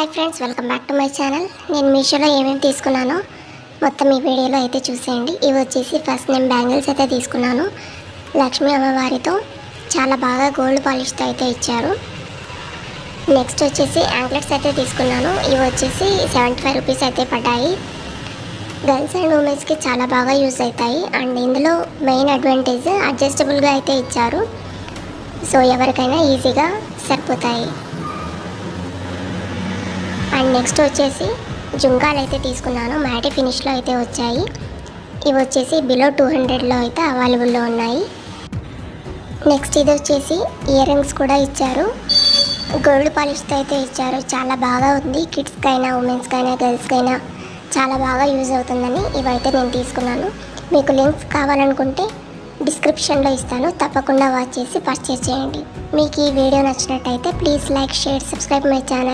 Hi friends, welcome back to my channel. నేను మీషోలో ఏమేమి తీసుకున్నానో మొత్తం ఈ వీడియోలో అయితే చూసేయండి. ఇవి వచ్చేసి ఫస్ట్ నేను బ్యాంగిల్స్ అయితే తీసుకున్నాను. లక్ష్మీ అమ్మవారితో చాలా బాగా గోల్డ్ పాలిష్తో అయితే ఇచ్చారు. నెక్స్ట్ వచ్చేసి యాంక్లెట్స్ అయితే తీసుకున్నాను. ఇవి వచ్చేసి 75 రూపీస్ అయితే పడ్డాయి. గర్ల్స్ అండ్ ఉమెన్స్కి చాలా బాగా యూజ్ అవుతాయి. అండ్ ఇందులో మెయిన్ అడ్వాంటేజ్ అడ్జస్టబుల్గా అయితే ఇచ్చారు. సో ఎవరికైనా ఈజీగా సరిపోతాయి. అండ్ నెక్స్ట్ వచ్చేసి జుంకాలు అయితే తీసుకున్నాను. మ్యాటీ ఫినిష్లో అయితే వచ్చాయి. ఇవి వచ్చేసి బిలో 200లో అయితే అవైలబుల్లో ఉన్నాయి. నెక్స్ట్ ఇది వచ్చేసి ఇయర్ రింగ్స్ కూడా ఇచ్చారు. గోల్డ్ పాలిష్తో అయితే ఇచ్చారు. చాలా బాగా ఉంది. కిడ్స్కైనా, ఉమెన్స్కైనా, గర్ల్స్కైనా చాలా బాగా యూజ్ అవుతుందని ఇవైతే నేను తీసుకున్నాను. మీకు లింక్స్ కావాలనుకుంటే డిస్క్రిప్షన్లో ఇస్తాను. తప్పకుండా వాచ్ చేసి పర్చేస్ చేయండి. మీకు ఈ వీడియో నచ్చినట్టయితే please like, share, subscribe my channel.